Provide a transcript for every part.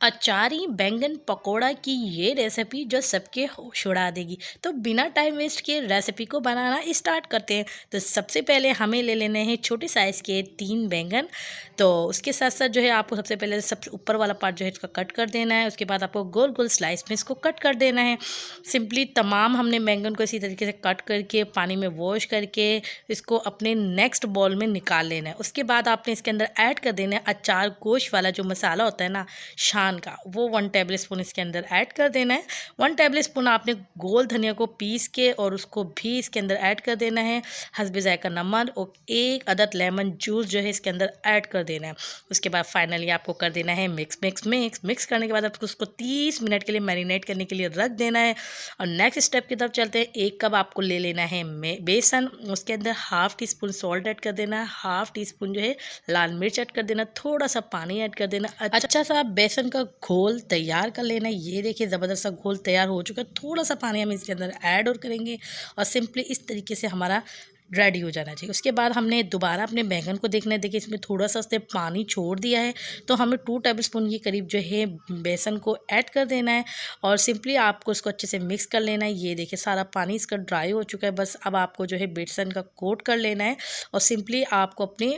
अचारी बैंगन पकोड़ा की ये रेसिपी जो सबके होश उड़ा देगी। तो बिना टाइम वेस्ट किए रेसिपी को बनाना स्टार्ट करते हैं। तो सबसे पहले हमें ले लेने हैं छोटे साइज़ के 3 बैंगन। तो उसके साथ साथ जो है आपको सबसे पहले सबसे ऊपर वाला पार्ट जो है इसका कट कर देना है। उसके बाद आपको गोल गोल स्लाइस में इसको कट कर देना है। सिंपली तमाम हमने बैंगन को इसी तरीके से कट करके पानी में वॉश करके इसको अपने नेक्स्ट बॉल में निकाल लेना है। उसके बाद आपने इसके अंदर ऐड कर देना है अचार गोश्त वाला जो मसाला होता है ना, शान का, वो 1 टेबल स्पून इसके अंदर ऐड कर देना है। 1 टेबल स्पून आपने गोल धनिया को पीस के और उसको भी इसके अंदर ऐड कर देना है। हस्बे ज़ायका नमक और 1 अदद लेमन जूस जो है इसके अंदर ऐड कर देना है। उसके बाद फाइनली आपको कर देना है मिक्स करने के बाद आपको उसको 30 मिनट के लिए मैरिनेट करने के लिए रख देना है। और नेक्स्ट स्टेप की तरफ चलते हैं। 1 कप आपको ले लेना है बेसन, उसके अंदर half tea spoon salt add कर देना है, हाफ़ टी स्पून जो है लाल मिर्च ऐड कर देना, थोड़ा सा पानी ऐड कर देना। अच्छा सा बेसन का घोल तैयार कर लेना है। ये देखिए ज़बरदस्त सा घोल तैयार हो चुका है। थोड़ा सा पानी हम इसके अंदर ऐड और करेंगे और सिंपली इस तरीके से हमारा रेडी हो जाना चाहिए। उसके बाद हमने दोबारा अपने बैंगन को देखना है। देखिए इसमें थोड़ा सा उसने पानी छोड़ दिया है, तो हमें 2 टेबल स्पून के करीब जो है बेसन को ऐड कर देना है और सिंपली आपको इसको अच्छे से मिक्स कर लेना है। ये देखिए सारा पानी इसका ड्राई हो चुका है। बस अब आपको जो है बेसन का कोट कर लेना है और सिंपली आपको अपने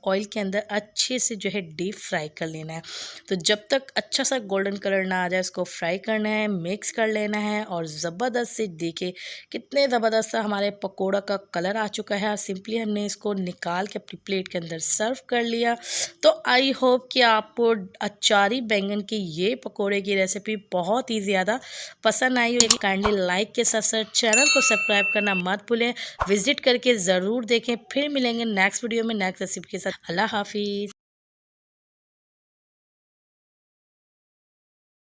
ऑयल के अंदर अच्छे से जो है डीप फ्राई कर लेना है। तो जब तक अच्छा सा गोल्डन कलर ना आ जाए उसको फ्राई करना है, मिक्स कर लेना है और ज़बरदस्त से देखिए कितने ज़बरदस्त सा हमारे पकौड़ा का कलर आ चुका है। और सिंपली हमने इसको निकाल के अपनी प्लेट के अंदर सर्व कर लिया। तो आई होप कि आपको अचारी बैंगन की ये पकोड़े की रेसिपी बहुत ही ज़्यादा पसंद आई होगी। काइंडली लाइक के साथ साथ चैनल को सब्सक्राइब करना मत भूलें। विजिट करके ज़रूर देखें। फिर मिलेंगे नेक्स्ट वीडियो में नेक्स्ट रेसिपी के साथ। अल्लाह हाफिज़।